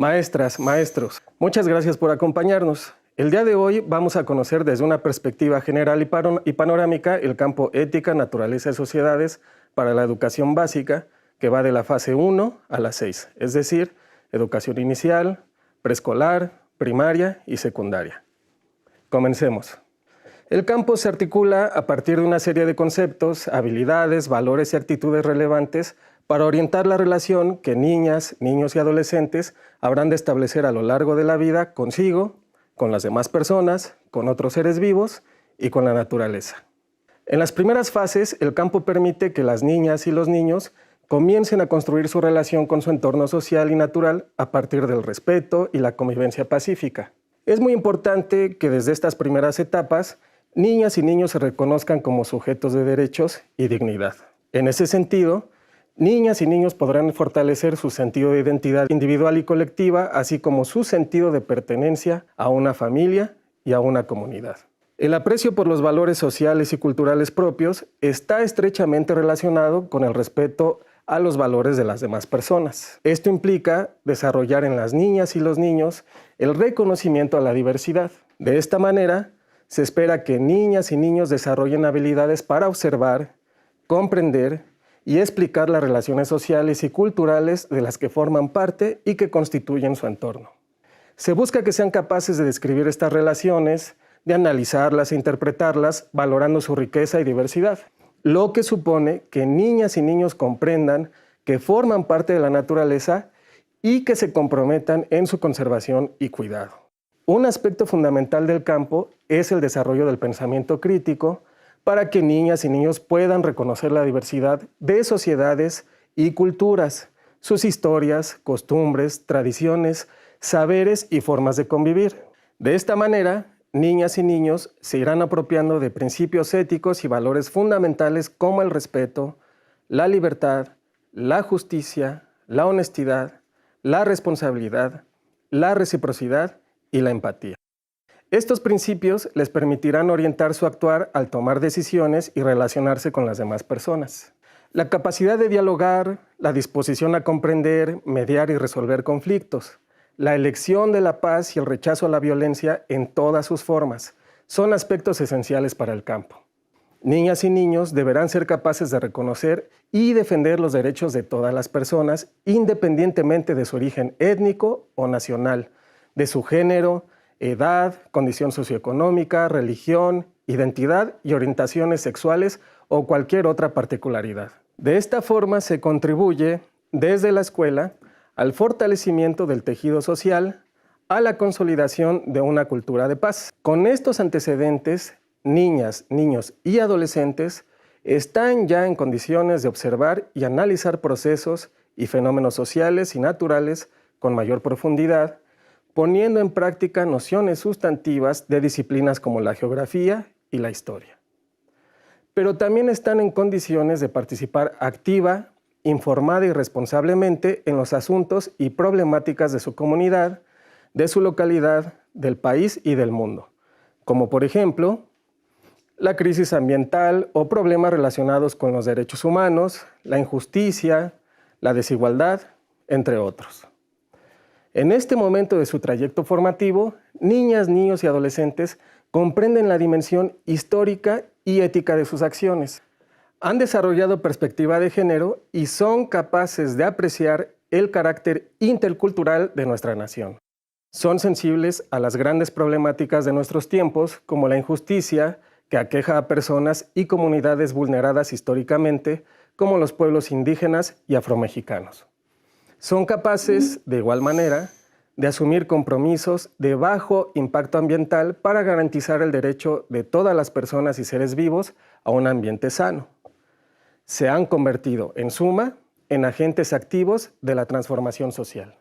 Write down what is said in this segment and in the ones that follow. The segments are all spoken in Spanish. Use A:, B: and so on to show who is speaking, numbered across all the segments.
A: Maestras, maestros, muchas gracias por acompañarnos. El día de hoy vamos a conocer desde una perspectiva general y panorámica el campo ética, naturaleza y sociedades para la educación básica, que va de la fase 1 a la 6, es decir, educación inicial, preescolar, primaria y secundaria. Comencemos. El campo se articula a partir de una serie de conceptos, habilidades, valores y actitudes relevantes para orientar la relación que niñas, niños y adolescentes habrán de establecer a lo largo de la vida consigo, con las demás personas, con otros seres vivos y con la naturaleza. En las primeras fases, el campo permite que las niñas y los niños comiencen a construir su relación con su entorno social y natural a partir del respeto y la convivencia pacífica. Es muy importante que desde estas primeras etapas, niñas y niños se reconozcan como sujetos de derechos y dignidad. En ese sentido, niñas y niños podrán fortalecer su sentido de identidad individual y colectiva, así como su sentido de pertenencia a una familia y a una comunidad. El aprecio por los valores sociales y culturales propios está estrechamente relacionado con el respeto a los valores de las demás personas. Esto implica desarrollar en las niñas y los niños el reconocimiento a la diversidad. De esta manera, se espera que niñas y niños desarrollen habilidades para observar, comprender y explicar las relaciones sociales y culturales de las que forman parte y que constituyen su entorno. Se busca que sean capaces de describir estas relaciones, de analizarlas e interpretarlas, valorando su riqueza y diversidad, lo que supone que niñas y niños comprendan que forman parte de la naturaleza y que se comprometan en su conservación y cuidado. Un aspecto fundamental del campo es el desarrollo del pensamiento crítico, para que niñas y niños puedan reconocer la diversidad de sociedades y culturas, sus historias, costumbres, tradiciones, saberes y formas de convivir. De esta manera, niñas y niños se irán apropiando de principios éticos y valores fundamentales como el respeto, la libertad, la justicia, la honestidad, la responsabilidad, la reciprocidad y la empatía. Estos principios les permitirán orientar su actuar al tomar decisiones y relacionarse con las demás personas. La capacidad de dialogar, la disposición a comprender, mediar y resolver conflictos, la elección de la paz y el rechazo a la violencia en todas sus formas son aspectos esenciales para el campo. Niñas y niños deberán ser capaces de reconocer y defender los derechos de todas las personas, independientemente de su origen étnico o nacional, de su género, edad, condición socioeconómica, religión, identidad y orientaciones sexuales o cualquier otra particularidad. De esta forma se contribuye desde la escuela al fortalecimiento del tejido social, a la consolidación de una cultura de paz. Con estos antecedentes, niñas, niños y adolescentes están ya en condiciones de observar y analizar procesos y fenómenos sociales y naturales con mayor profundidad, poniendo en práctica nociones sustantivas de disciplinas como la geografía y la historia. Pero también están en condiciones de participar activa, informada y responsablemente en los asuntos y problemáticas de su comunidad, de su localidad, del país y del mundo, como por ejemplo, la crisis ambiental o problemas relacionados con los derechos humanos, la injusticia, la desigualdad, entre otros. En este momento de su trayecto formativo, niñas, niños y adolescentes comprenden la dimensión histórica y ética de sus acciones. Han desarrollado perspectiva de género y son capaces de apreciar el carácter intercultural de nuestra nación. Son sensibles a las grandes problemáticas de nuestros tiempos, como la injusticia que aqueja a personas y comunidades vulneradas históricamente, como los pueblos indígenas y afromexicanos. Son capaces, de igual manera, de asumir compromisos de bajo impacto ambiental para garantizar el derecho de todas las personas y seres vivos a un ambiente sano. Se han convertido, en suma, en agentes activos de la transformación social.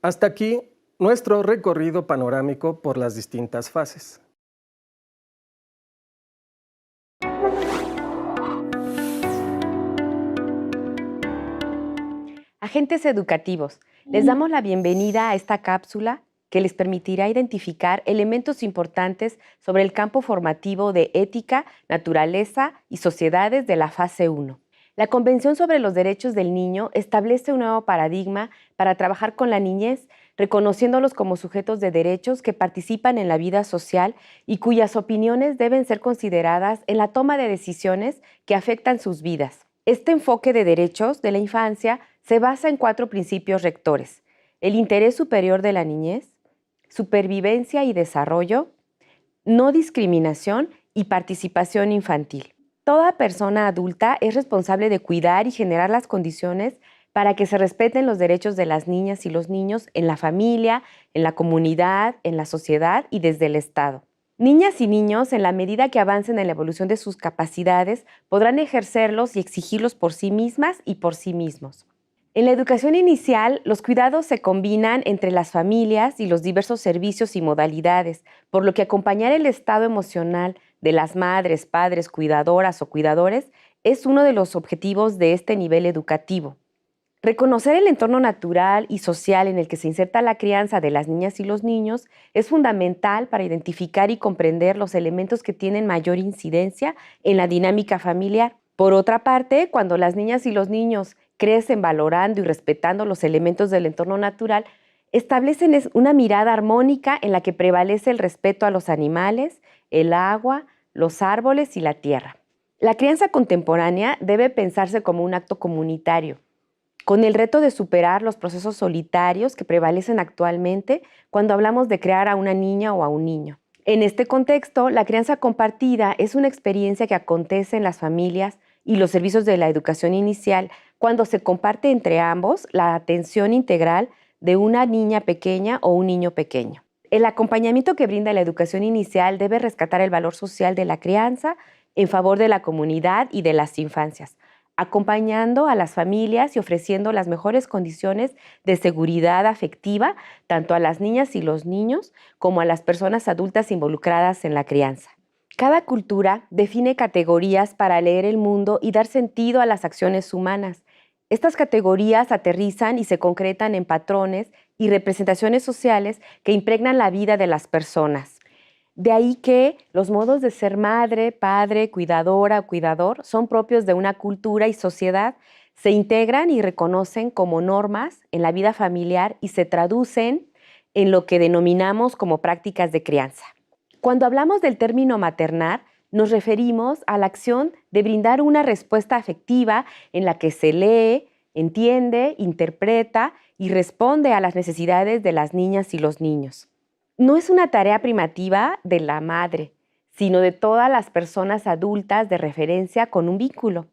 A: Hasta aquí, nuestro recorrido panorámico por las distintas fases.
B: Agentes educativos, les damos la bienvenida a esta cápsula que les permitirá identificar elementos importantes sobre el campo formativo de ética, naturaleza y sociedades de la fase 1. La Convención sobre los Derechos del Niño establece un nuevo paradigma para trabajar con la niñez, reconociéndolos como sujetos de derechos que participan en la vida social y cuyas opiniones deben ser consideradas en la toma de decisiones que afectan sus vidas. Este enfoque de derechos de la infancia se basa en 4 principios rectores: el interés superior de la niñez, supervivencia y desarrollo, no discriminación y participación infantil. Toda persona adulta es responsable de cuidar y generar las condiciones para que se respeten los derechos de las niñas y los niños en la familia, en la comunidad, en la sociedad y desde el Estado. Niñas y niños, en la medida que avancen en la evolución de sus capacidades, podrán ejercerlos y exigirlos por sí mismas y por sí mismos. En la educación inicial, los cuidados se combinan entre las familias y los diversos servicios y modalidades, por lo que acompañar el estado emocional de las madres, padres, cuidadoras o cuidadores es uno de los objetivos de este nivel educativo. Reconocer el entorno natural y social en el que se inserta la crianza de las niñas y los niños es fundamental para identificar y comprender los elementos que tienen mayor incidencia en la dinámica familiar. Por otra parte, cuando las niñas y los niños crecen valorando y respetando los elementos del entorno natural, establecen una mirada armónica en la que prevalece el respeto a los animales, el agua, los árboles y la tierra. La crianza contemporánea debe pensarse como un acto comunitario, con el reto de superar los procesos solitarios que prevalecen actualmente cuando hablamos de crear a una niña o a un niño. En este contexto, la crianza compartida es una experiencia que acontece en las familias y los servicios de la educación inicial cuando se comparte entre ambos la atención integral de una niña pequeña o un niño pequeño. El acompañamiento que brinda la educación inicial debe rescatar el valor social de la crianza en favor de la comunidad y de las infancias, acompañando a las familias y ofreciendo las mejores condiciones de seguridad afectiva tanto a las niñas y los niños como a las personas adultas involucradas en la crianza. Cada cultura define categorías para leer el mundo y dar sentido a las acciones humanas. Estas categorías aterrizan y se concretan en patrones y representaciones sociales que impregnan la vida de las personas. De ahí que los modos de ser madre, padre, cuidadora o cuidador son propios de una cultura y sociedad, se integran y reconocen como normas en la vida familiar y se traducen en lo que denominamos como prácticas de crianza. Cuando hablamos del término maternar, nos referimos a la acción de brindar una respuesta afectiva en la que se lee, entiende, interpreta y responde a las necesidades de las niñas y los niños. No es una tarea primativa de la madre, sino de todas las personas adultas de referencia con un vínculo: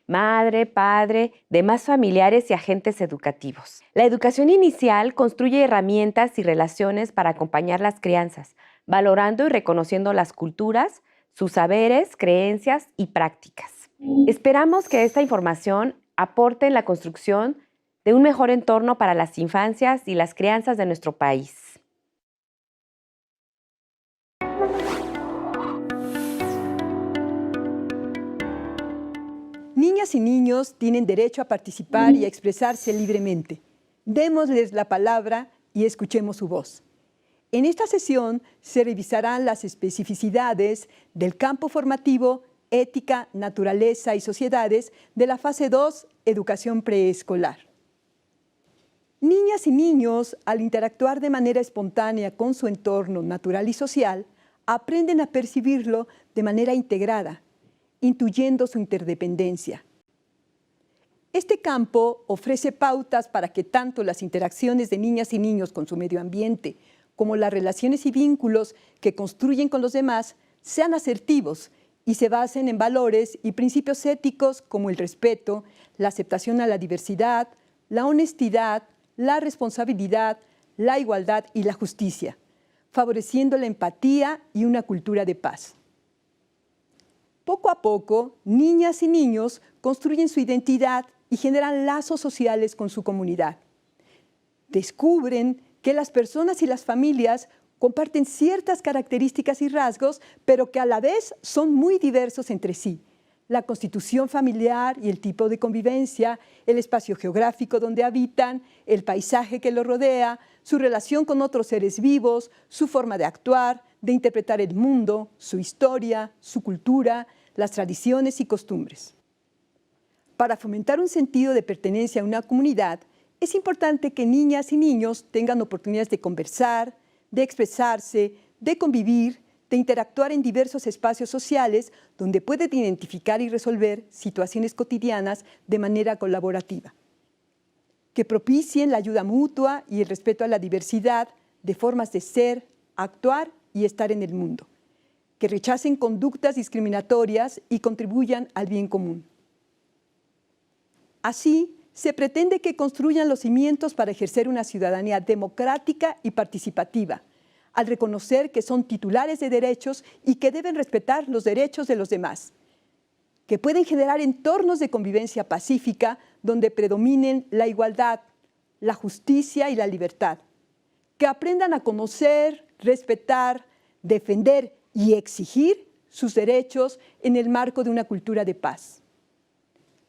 B: madre, padre, demás familiares y agentes educativos. La educación inicial construye herramientas y relaciones para acompañar las crianzas, valorando y reconociendo las culturas, sus saberes, creencias y prácticas. Esperamos que esta información aporte en la construcción de un mejor entorno para las infancias y las crianzas de nuestro país.
C: Niñas y niños tienen derecho a participar y a expresarse libremente. Démosles la palabra y escuchemos su voz. En esta sesión se revisarán las especificidades del campo formativo Ética, Naturaleza y Sociedades de la fase 2, Educación Preescolar. Niñas y niños, al interactuar de manera espontánea con su entorno natural y social, aprenden a percibirlo de manera integrada, intuyendo su interdependencia. Este campo ofrece pautas para que tanto las interacciones de niñas y niños con su medio ambiente como las relaciones y vínculos que construyen con los demás sean asertivos y se basen en valores y principios éticos como el respeto, la aceptación a la diversidad, la honestidad, la responsabilidad, la igualdad y la justicia, favoreciendo la empatía y una cultura de paz. Poco a poco, niñas y niños construyen su identidad y generan lazos sociales con su comunidad. Descubren que las personas y las familias comparten ciertas características y rasgos, pero que a la vez son muy diversos entre sí. La constitución familiar y el tipo de convivencia, el espacio geográfico donde habitan, el paisaje que los rodea, su relación con otros seres vivos, su forma de actuar, de interpretar el mundo, su historia, su cultura, las tradiciones y costumbres. Para fomentar un sentido de pertenencia a una comunidad, es importante que niñas y niños tengan oportunidades de conversar, de expresarse, de convivir, de interactuar en diversos espacios sociales donde pueden identificar y resolver situaciones cotidianas de manera colaborativa, que propicien la ayuda mutua y el respeto a la diversidad de formas de ser, actuar y estar en el mundo, que rechacen conductas discriminatorias y contribuyan al bien común. Así, se pretende que construyan los cimientos para ejercer una ciudadanía democrática y participativa, al reconocer que son titulares de derechos y que deben respetar los derechos de los demás, que pueden generar entornos de convivencia pacífica donde predominen la igualdad, la justicia y la libertad, que aprendan a conocer, respetar, defender y exigir sus derechos en el marco de una cultura de paz.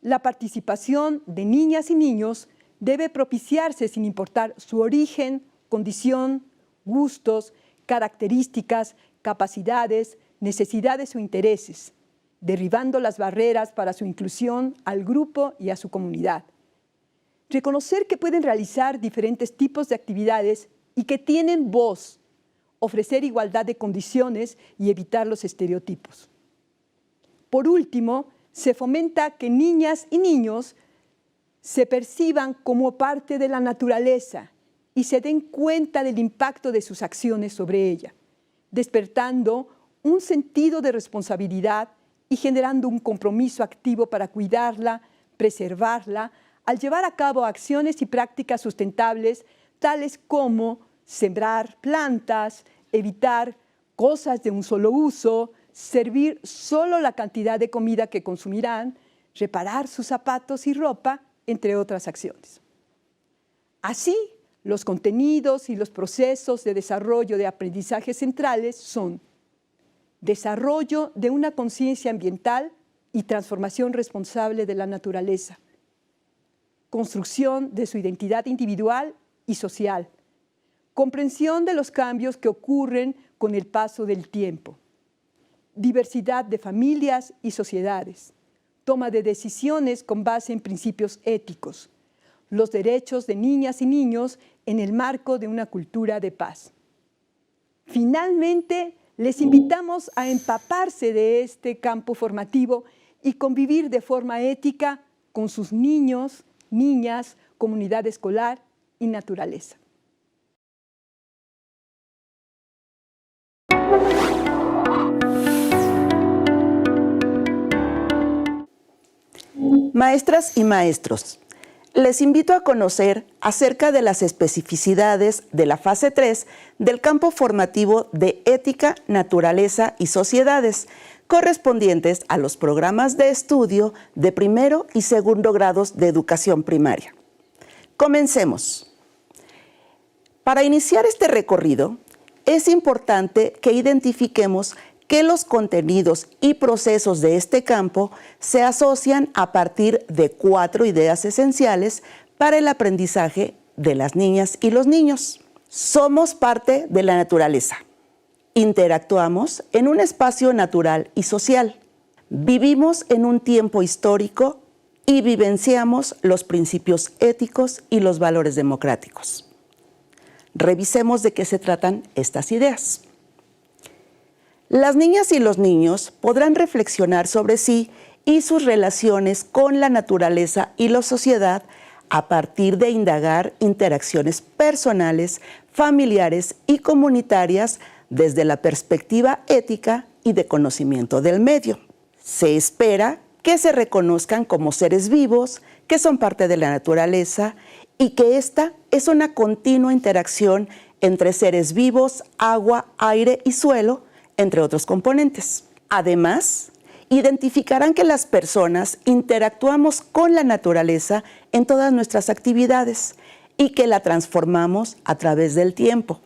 C: La participación de niñas y niños debe propiciarse sin importar su origen, condición, gustos, características, capacidades, necesidades o intereses, derribando las barreras para su inclusión al grupo y a su comunidad. Reconocer que pueden realizar diferentes tipos de actividades y que tienen voz, ofrecer igualdad de condiciones y evitar los estereotipos. Por último, se fomenta que niñas y niños se perciban como parte de la naturaleza y se den cuenta del impacto de sus acciones sobre ella, despertando un sentido de responsabilidad y generando un compromiso activo para cuidarla, preservarla, al llevar a cabo acciones y prácticas sustentables, tales como sembrar plantas, evitar cosas de un solo uso, servir solo la cantidad de comida que consumirán, reparar sus zapatos y ropa, entre otras acciones. Así, los contenidos y los procesos de desarrollo de aprendizaje centrales son desarrollo de una conciencia ambiental y transformación responsable de la naturaleza, construcción de su identidad individual y social, comprensión de los cambios que ocurren con el paso del tiempo, diversidad de familias y sociedades, toma de decisiones con base en principios éticos, los derechos de niñas y niños en el marco de una cultura de paz. Finalmente, les invitamos a empaparse de este campo formativo y convivir de forma ética con sus niños, niñas, comunidad escolar y naturaleza.
D: Maestras y maestros, les invito a conocer acerca de las especificidades de la fase 3 del campo formativo de Ética, Naturaleza y Sociedades, correspondientes a los programas de estudio de primero y segundo grados de educación primaria. Comencemos. Para iniciar este recorrido, es importante que identifiquemos que los contenidos y procesos de este campo se asocian a partir de 4 ideas esenciales para el aprendizaje de las niñas y los niños. Somos parte de la naturaleza. Interactuamos en un espacio natural y social. Vivimos en un tiempo histórico y vivenciamos los principios éticos y los valores democráticos. Revisemos de qué se tratan estas ideas. Las niñas y los niños podrán reflexionar sobre sí y sus relaciones con la naturaleza y la sociedad a partir de indagar interacciones personales, familiares y comunitarias desde la perspectiva ética y de conocimiento del medio. Se espera que se reconozcan como seres vivos, que son parte de la naturaleza y que esta es una continua interacción entre seres vivos, agua, aire y suelo, entre otros componentes. Además, identificarán que las personas interactuamos con la naturaleza en todas nuestras actividades y que la transformamos a través del tiempo.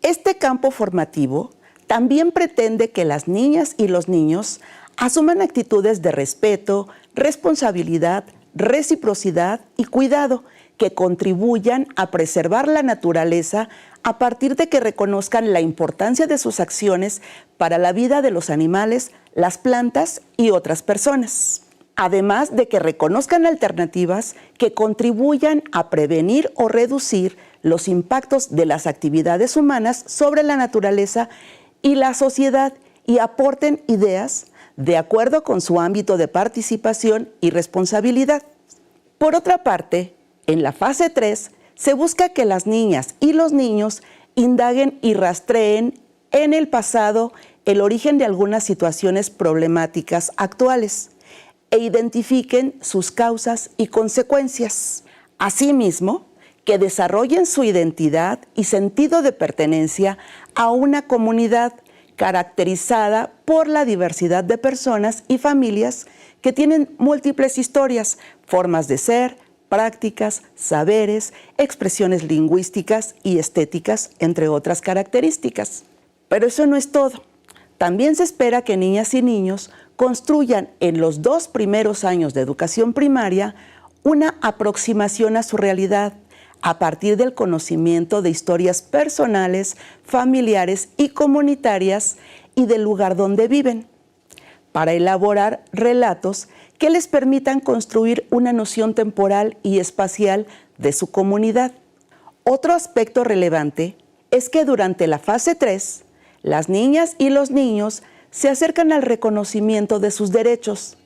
D: Este campo formativo también pretende que las niñas y los niños asuman actitudes de respeto, responsabilidad, reciprocidad y cuidado que contribuyan a preservar la naturaleza a partir de que reconozcan la importancia de sus acciones para la vida de los animales, las plantas y otras personas. además de que reconozcan alternativas que contribuyan a prevenir o reducir los impactos de las actividades humanas sobre la naturaleza y la sociedad y aporten ideas de acuerdo con su ámbito de participación y responsabilidad. Por otra parte, en la fase 3 se busca que las niñas y los niños indaguen y rastreen en el pasado el origen de algunas situaciones problemáticas actuales e identifiquen sus causas y consecuencias. Asimismo, que desarrollen su identidad y sentido de pertenencia a una comunidad caracterizada por la diversidad de personas y familias que tienen múltiples historias, formas de ser, prácticas, saberes, expresiones lingüísticas y estéticas, entre otras características. Pero eso no es todo. También se espera que niñas y niños construyan en los 2 primeros años de educación primaria una aproximación a su realidad a partir del conocimiento de historias personales, familiares y comunitarias y del lugar donde viven, para elaborar relatos que les permitan construir una noción temporal y espacial de su comunidad. Otro aspecto relevante es que durante la fase 3, las niñas y los niños se acercan al reconocimiento de sus derechos,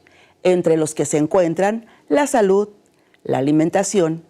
D: entre los que se encuentran la salud, la alimentación,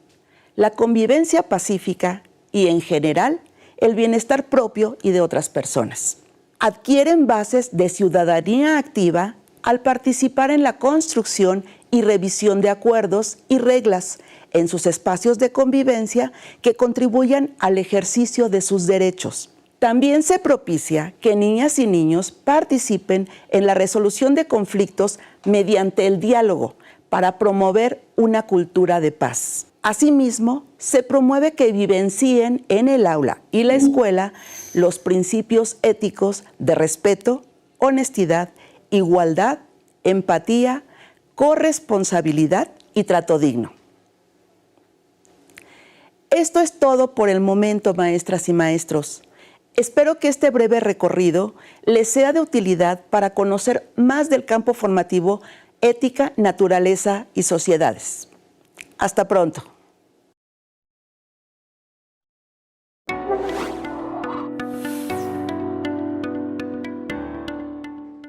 D: la convivencia pacífica y, en general, el bienestar propio y de otras personas. Adquieren bases de ciudadanía activa al participar en la construcción y revisión de acuerdos y reglas en sus espacios de convivencia que contribuyan al ejercicio de sus derechos. También se propicia que niñas y niños participen en la resolución de conflictos mediante el diálogo para promover una cultura de paz. Asimismo, se promueve que vivencien en el aula y la escuela los principios éticos de respeto, honestidad, igualdad, empatía, corresponsabilidad y trato digno. Esto es todo por el momento, maestras y maestros. Espero que este breve recorrido les sea de utilidad para conocer más del campo formativo Ética, Naturaleza y Sociedades. Hasta pronto.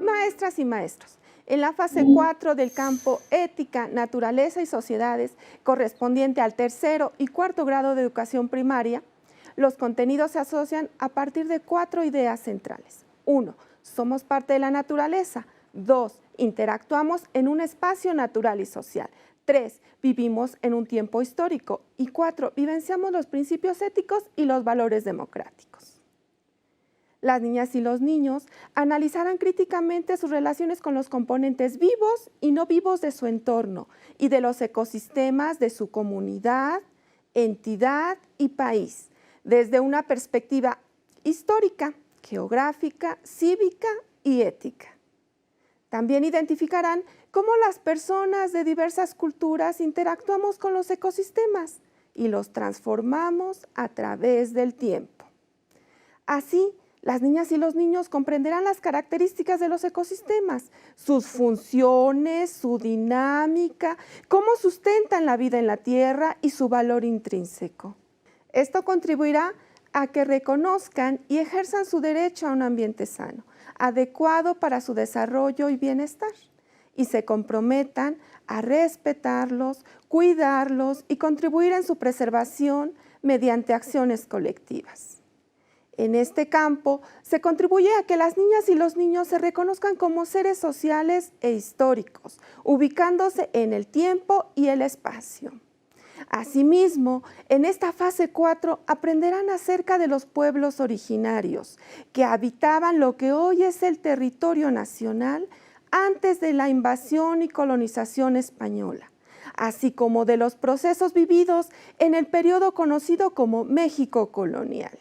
E: Maestras y maestros, en la fase 4 del campo Ética, Naturaleza y Sociedades, correspondiente al 3º y 4º grado de educación primaria, los contenidos se asocian a partir de 4 ideas centrales. 1. Somos parte de la naturaleza. 2. Interactuamos en un espacio natural y social. 3. Vivimos en un tiempo histórico. Y 4. Vivenciamos los principios éticos y los valores democráticos. Las niñas y los niños analizarán críticamente sus relaciones con los componentes vivos y no vivos de su entorno y de los ecosistemas de su comunidad, entidad y país, desde una perspectiva histórica, geográfica, cívica y ética. También identificarán cómo las personas de diversas culturas interactuamos con los ecosistemas y los transformamos a través del tiempo. Así, las niñas y los niños comprenderán las características de los ecosistemas, sus funciones, su dinámica, cómo sustentan la vida en la Tierra y su valor intrínseco. Esto contribuirá a que reconozcan y ejerzan su derecho a un ambiente sano, adecuado para su desarrollo y bienestar, y se comprometan a respetarlos, cuidarlos y contribuir en su preservación mediante acciones colectivas. En este campo se contribuye a que las niñas y los niños se reconozcan como seres sociales e históricos, ubicándose en el tiempo y el espacio. Asimismo, en esta fase 4 aprenderán acerca de los pueblos originarios que habitaban lo que hoy es el territorio nacional antes de la invasión y colonización española, así como de los procesos vividos en el periodo conocido como México colonial.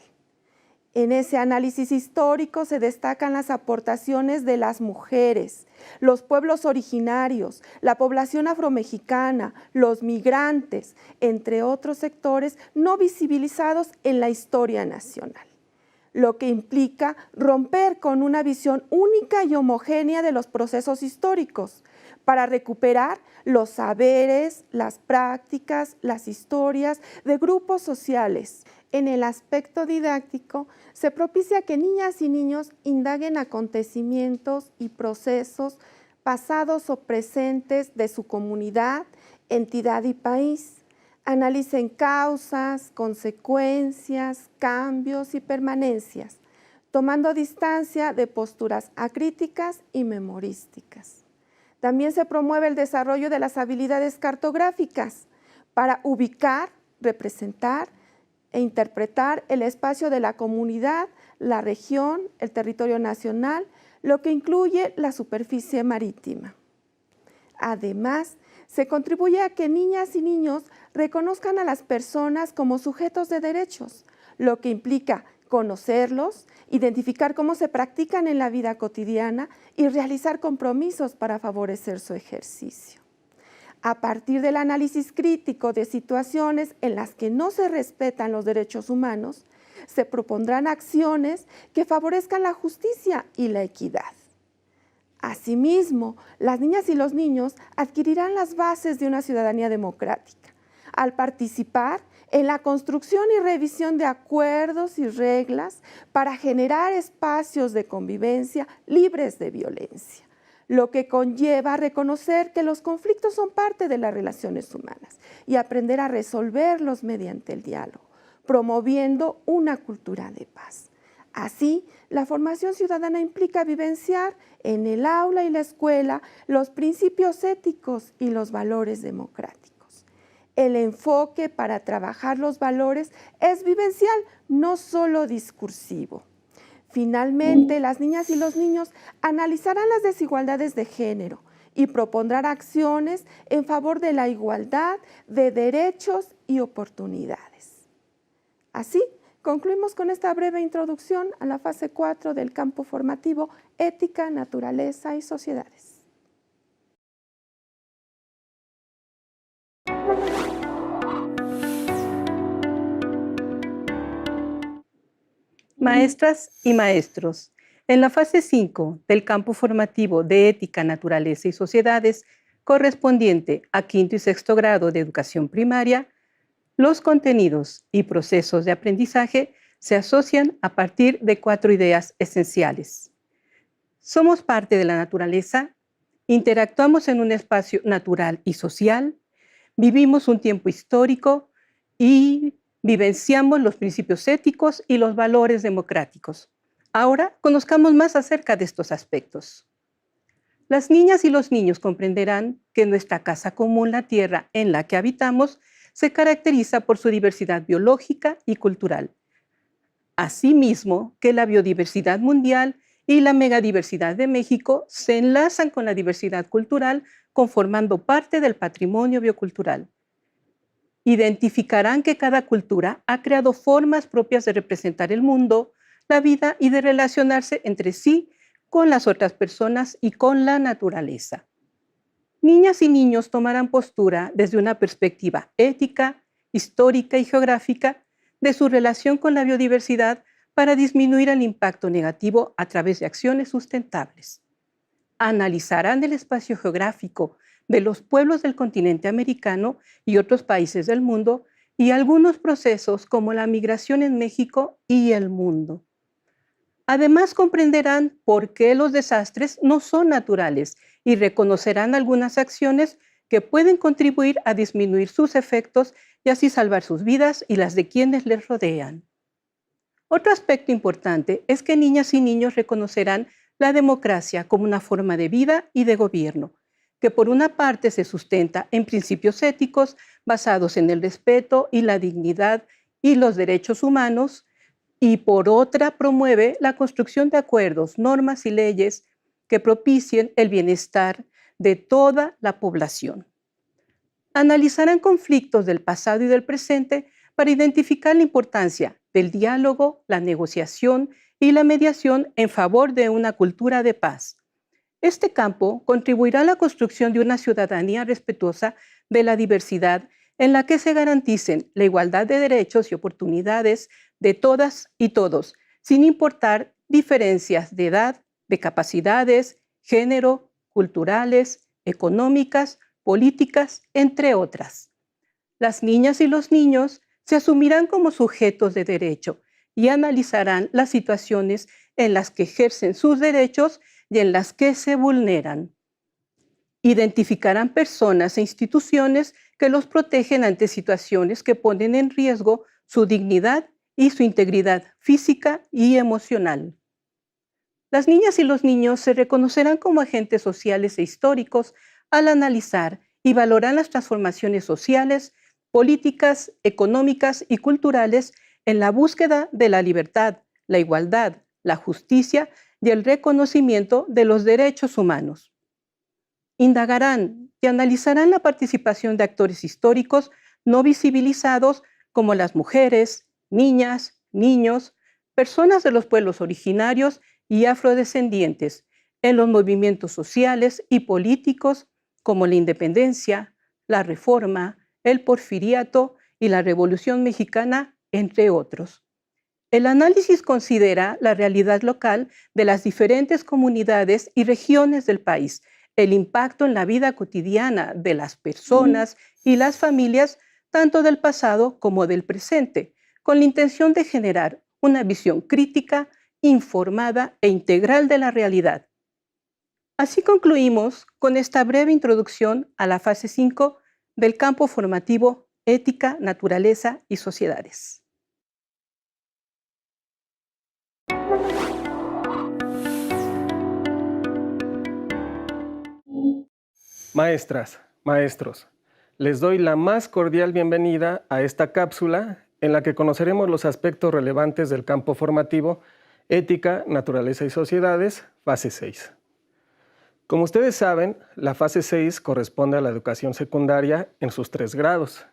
E: En ese análisis histórico se destacan las aportaciones de las mujeres, los pueblos originarios, la población afromexicana, los migrantes, entre otros sectores no visibilizados en la historia nacional, lo que implica romper con una visión única y homogénea de los procesos históricos, para recuperar los saberes, las prácticas, las historias de grupos sociales. En el aspecto didáctico, se propicia que niñas y niños indaguen acontecimientos y procesos pasados o presentes de su comunidad, entidad y país. Analicen causas, consecuencias, cambios y permanencias, tomando distancia de posturas acríticas y memorísticas. También se promueve el desarrollo de las habilidades cartográficas para ubicar, representar e interpretar el espacio de la comunidad, la región, el territorio nacional, lo que incluye la superficie marítima. Además, se contribuye a que niñas y niños reconozcan a las personas como sujetos de derechos, lo que implica conocerlos, identificar cómo se practican en la vida cotidiana y realizar compromisos para favorecer su ejercicio. A partir del análisis crítico de situaciones en las que no se respetan los derechos humanos, se propondrán acciones que favorezcan la justicia y la equidad. Asimismo, las niñas y los niños adquirirán las bases de una ciudadanía democrática al participar en la construcción y revisión de acuerdos y reglas para generar espacios de convivencia libres de violencia, lo que conlleva reconocer que los conflictos son parte de las relaciones humanas y aprender a resolverlos mediante el diálogo, promoviendo una cultura de paz. Así, la formación ciudadana implica vivenciar en el aula y la escuela los principios éticos y los valores democráticos. El enfoque para trabajar los valores es vivencial, no solo discursivo. Finalmente, las niñas y los niños analizarán las desigualdades de género y propondrán acciones en favor de la igualdad de derechos y oportunidades. Así, concluimos con esta breve introducción a la fase 4 del campo formativo Ética, Naturaleza y Sociedades.
F: Maestras y maestros, en la fase 5 del campo formativo de Ética, Naturaleza y Sociedades, correspondiente a quinto y sexto grado de educación primaria, los contenidos y procesos de aprendizaje se asocian a partir de 4 ideas esenciales. Somos parte de la naturaleza, interactuamos en un espacio natural y social, vivimos un tiempo histórico y vivenciamos los principios éticos y los valores democráticos. Ahora conozcamos más acerca de estos aspectos. Las niñas y los niños comprenderán que nuestra casa común, la tierra en la que habitamos, se caracteriza por su diversidad biológica y cultural. Asimismo, que la biodiversidad mundial y la megadiversidad de México se enlazan con la diversidad cultural, conformando parte del patrimonio biocultural. Identificarán que cada cultura ha creado formas propias de representar el mundo, la vida y de relacionarse entre sí con las otras personas y con la naturaleza. Niñas y niños tomarán postura desde una perspectiva ética, histórica y geográfica de su relación con la biodiversidad para disminuir el impacto negativo a través de acciones sustentables. Analizarán el espacio geográfico de los pueblos del continente americano y otros países del mundo y algunos procesos como la migración en México y el mundo. Además, comprenderán por qué los desastres no son naturales y reconocerán algunas acciones que pueden contribuir a disminuir sus efectos y así salvar sus vidas y las de quienes les rodean. Otro aspecto importante es que niñas y niños reconocerán la democracia como una forma de vida y de gobierno, que por una parte se sustenta en principios éticos basados en el respeto y la dignidad y los derechos humanos, y por otra promueve la construcción de acuerdos, normas y leyes que propicien el bienestar de toda la población. Analizarán conflictos del pasado y del presente para identificar la importancia del diálogo, la negociación y la mediación en favor de una cultura de paz. Este campo contribuirá a la construcción de una ciudadanía respetuosa de la diversidad en la que se garanticen la igualdad de derechos y oportunidades de todas y todos, sin importar diferencias de edad, de capacidades, género, culturales, económicas, políticas, entre otras. Las niñas y los niños se asumirán como sujetos de derecho y analizarán las situaciones en las que ejercen sus derechos y en las que se vulneran. Identificarán personas e instituciones que los protegen ante situaciones que ponen en riesgo su dignidad y su integridad física y emocional. Las niñas y los niños se reconocerán como agentes sociales e históricos al analizar y valorar las transformaciones sociales, políticas, económicas y culturales en la búsqueda de la libertad, la igualdad, la justicia y el reconocimiento de los derechos humanos. Indagarán y analizarán la participación de actores históricos no visibilizados como las mujeres, niñas, niños, personas de los pueblos originarios y afrodescendientes en los movimientos sociales y políticos como la independencia, la reforma, el porfiriato y la Revolución Mexicana, entre otros. El análisis considera la realidad local de las diferentes comunidades y regiones del país, el impacto en la vida cotidiana de las personas y las familias, tanto del pasado como del presente, con la intención de generar una visión crítica, informada e integral de la realidad. Así concluimos con esta breve introducción a la fase 5 del campo formativo Ética, Naturaleza y Sociedades.
A: Maestras, maestros, les doy la más cordial bienvenida a esta cápsula en la que conoceremos los aspectos relevantes del campo formativo Ética, Naturaleza y Sociedades, fase 6. Como ustedes saben, la fase 6 corresponde a la educación secundaria en sus 3 grados.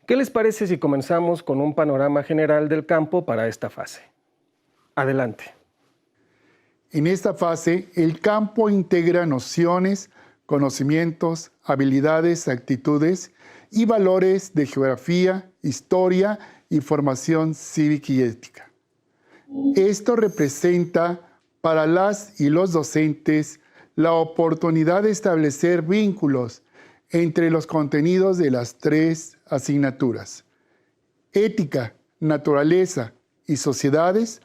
A: ¿Qué les parece si comenzamos con un panorama general del campo para esta fase? Adelante.
G: En esta fase, el campo integra nociones, conocimientos, habilidades, actitudes y valores de geografía, historia y formación cívica y ética. Esto representa para las y los docentes la oportunidad de establecer vínculos entre los contenidos de las 3 asignaturas. Ética, Naturaleza y Sociedades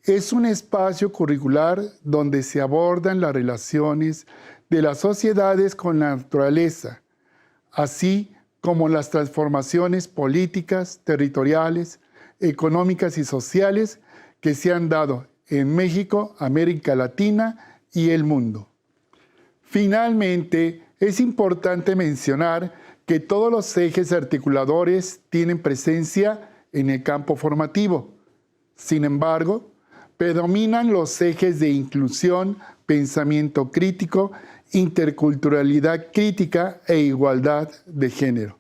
G: es un espacio curricular donde se abordan las relaciones de las sociedades con la naturaleza, así como las transformaciones políticas, territoriales, económicas y sociales que se han dado en México, América Latina y el mundo. Finalmente, es importante mencionar que todos los ejes articuladores tienen presencia en el campo formativo. Sin embargo, predominan los ejes de inclusión, pensamiento crítico, interculturalidad crítica e igualdad de género.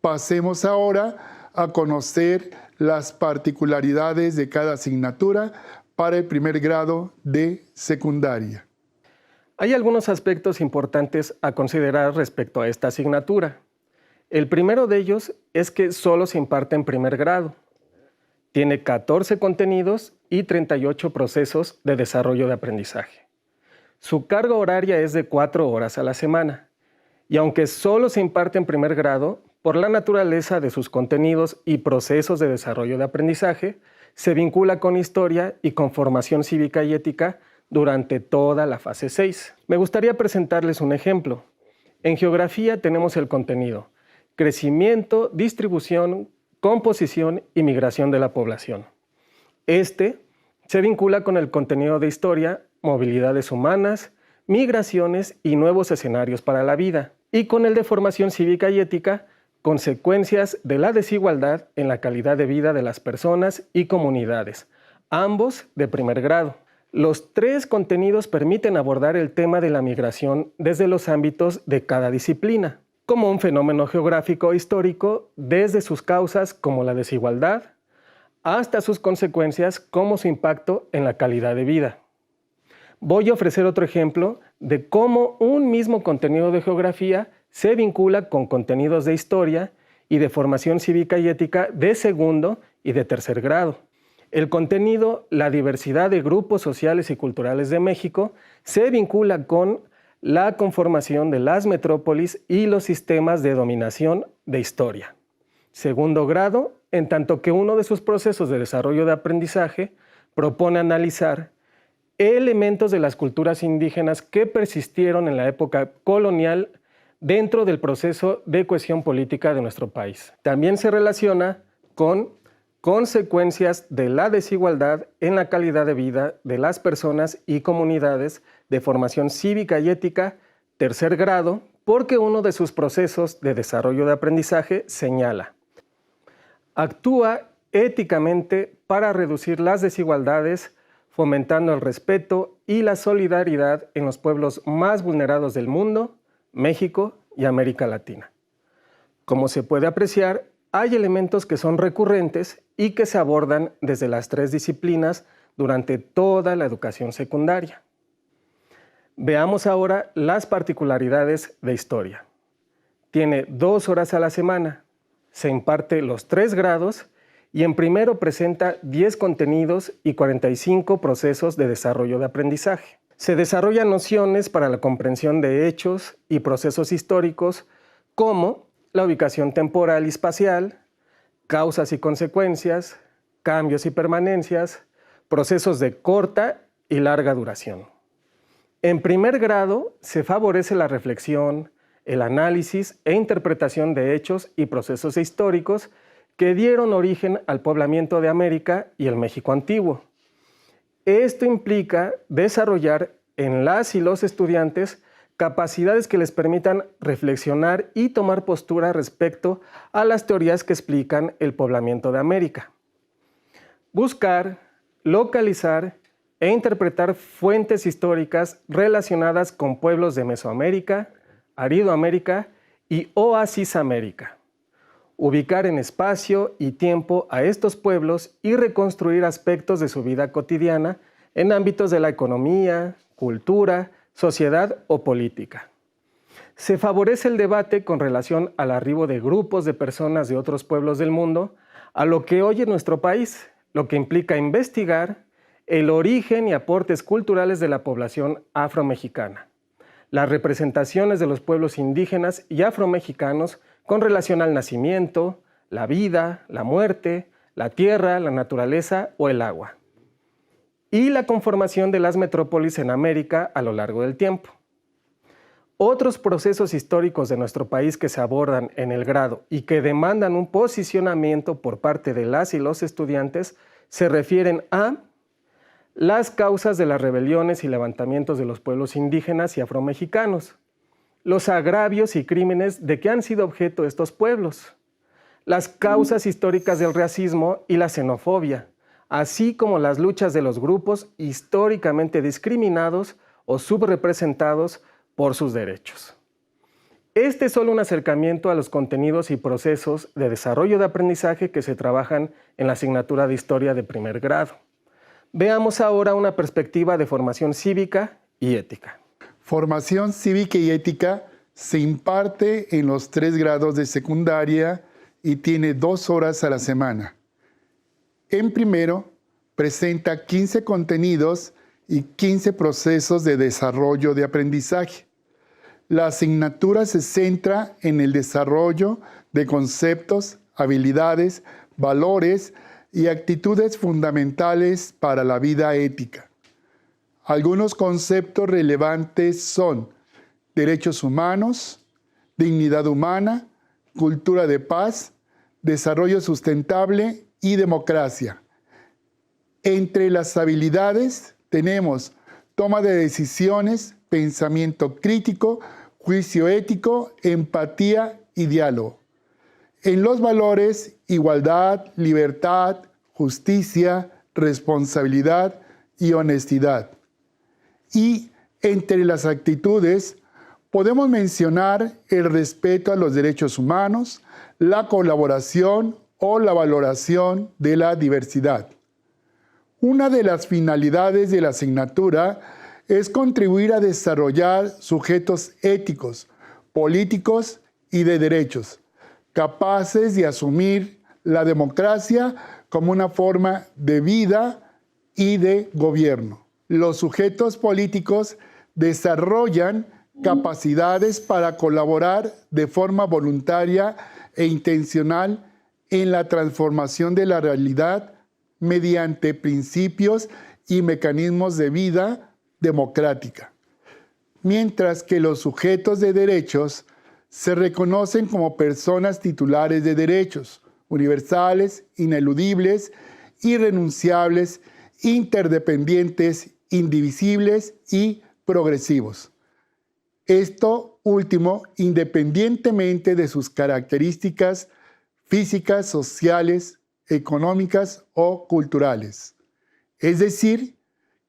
G: Pasemos ahora a conocer las particularidades de cada asignatura para el primer grado de secundaria.
A: Hay algunos aspectos importantes a considerar respecto a esta asignatura. El primero de ellos es que solo se imparte en primer grado. Tiene 14 contenidos y 38 procesos de desarrollo de aprendizaje. Su carga horaria es de 4 horas a la semana. Y aunque solo se imparte en primer grado, por la naturaleza de sus contenidos y procesos de desarrollo de aprendizaje, se vincula con historia y con formación cívica y ética durante toda la fase 6. Me gustaría presentarles un ejemplo. En geografía tenemos el contenido: crecimiento, distribución, composición y migración de la población. Este se vincula con el contenido de historia, movilidades humanas, migraciones y nuevos escenarios para la vida, y con el de formación cívica y ética, consecuencias de la desigualdad en la calidad de vida de las personas y comunidades, ambos de primer grado. Los 3 contenidos permiten abordar el tema de la migración desde los ámbitos de cada disciplina, como un fenómeno geográfico histórico, desde sus causas como la desigualdad, hasta sus consecuencias como su impacto en la calidad de vida. Voy a ofrecer otro ejemplo de cómo un mismo contenido de geografía se vincula con contenidos de historia y de formación cívica y ética de segundo y de tercer grado. El contenido, la diversidad de grupos sociales y culturales de México, se vincula con la conformación de las metrópolis y los sistemas de dominación de historia. Segundo grado, en tanto que uno de sus procesos de desarrollo de aprendizaje propone analizar elementos de las culturas indígenas que persistieron en la época colonial dentro del proceso de cohesión política de nuestro país. También se relaciona con consecuencias de la desigualdad en la calidad de vida de las personas y comunidades de formación cívica y ética, tercer grado, porque uno de sus procesos de desarrollo de aprendizaje señala: actúa éticamente para reducir las desigualdades, fomentando el respeto y la solidaridad en los pueblos más vulnerados del mundo, México y América Latina. Como se puede apreciar, hay elementos que son recurrentes y que se abordan desde las tres disciplinas durante toda la educación secundaria. Veamos ahora las particularidades de historia. Tiene 2 horas a la semana, se imparte los 3 grados y en primero presenta 10 contenidos y 45 procesos de desarrollo de aprendizaje. Se desarrollan nociones para la comprensión de hechos y procesos históricos como la ubicación temporal y espacial, causas y consecuencias, cambios y permanencias, procesos de corta y larga duración. En primer grado se favorece la reflexión, el análisis e interpretación de hechos y procesos históricos que dieron origen al poblamiento de América y el México antiguo. Esto implica desarrollar en las y los estudiantes capacidades que les permitan reflexionar y tomar postura respecto a las teorías que explican el poblamiento de América. Buscar, localizar e interpretar fuentes históricas relacionadas con pueblos de Mesoamérica, Aridoamérica y Oasis América. Ubicar en espacio y tiempo a estos pueblos y reconstruir aspectos de su vida cotidiana en ámbitos de la economía, cultura, sociedad o política. Se favorece el debate con relación al arribo de grupos de personas de otros pueblos del mundo a lo que hoy es nuestro país, lo que implica investigar el origen y aportes culturales de la población afromexicana, las representaciones de los pueblos indígenas y afromexicanos con relación al nacimiento, la vida, la muerte, la tierra, la naturaleza o el agua, y la conformación de las metrópolis en América a lo largo del tiempo. Otros procesos históricos de nuestro país que se abordan en el grado y que demandan un posicionamiento por parte de las y los estudiantes se refieren a las causas de las rebeliones y levantamientos de los pueblos indígenas y afromexicanos, los agravios y crímenes de que han sido objeto estos pueblos, las causas históricas del racismo y la xenofobia, así como las luchas de los grupos históricamente discriminados o subrepresentados por sus derechos. Este es solo un acercamiento a los contenidos y procesos de desarrollo de aprendizaje que se trabajan en la asignatura de Historia de primer grado. Veamos ahora una perspectiva de formación cívica y ética.
G: Formación cívica y ética se imparte en los 3 grados de secundaria y tiene 2 horas a la semana. En primero, presenta 15 contenidos y 15 procesos de desarrollo de aprendizaje. La asignatura se centra en el desarrollo de conceptos, habilidades, valores y actitudes fundamentales para la vida ética. Algunos conceptos relevantes son derechos humanos, dignidad humana, cultura de paz, desarrollo sustentable y democracia. Entre las habilidades tenemos toma de decisiones, pensamiento crítico, juicio ético, empatía y diálogo. En los valores, igualdad, libertad, justicia, responsabilidad y honestidad. Y entre las actitudes podemos mencionar el respeto a los derechos humanos, la colaboración o la valoración de la diversidad. Una de las finalidades de la asignatura es contribuir a desarrollar sujetos éticos, políticos y de derechos, capaces de asumir la democracia como una forma de vida y de gobierno. Los sujetos políticos desarrollan capacidades para colaborar de forma voluntaria e intencional en la transformación de la realidad mediante principios y mecanismos de vida democrática, mientras que los sujetos de derechos se reconocen como personas titulares de derechos universales, ineludibles, irrenunciables, interdependientes, indivisibles y progresivos. Esto último, independientemente de sus características físicas, sociales, económicas o culturales. Es decir,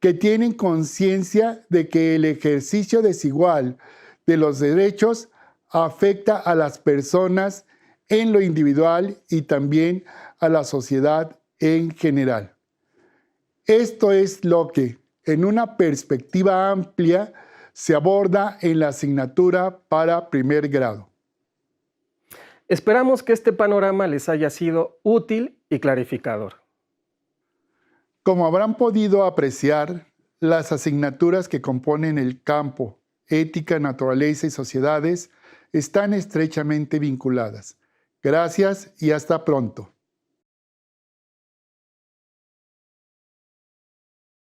G: que tienen conciencia de que el ejercicio desigual de los derechos afecta a las personas en lo individual y también a la sociedad en general. Esto es lo que, en una perspectiva amplia, se aborda en la asignatura para primer grado.
A: Esperamos que este panorama les haya sido útil y clarificador.
G: Como habrán podido apreciar, las asignaturas que componen el campo Ética, Naturaleza y Sociedades están estrechamente vinculadas. Gracias y hasta pronto.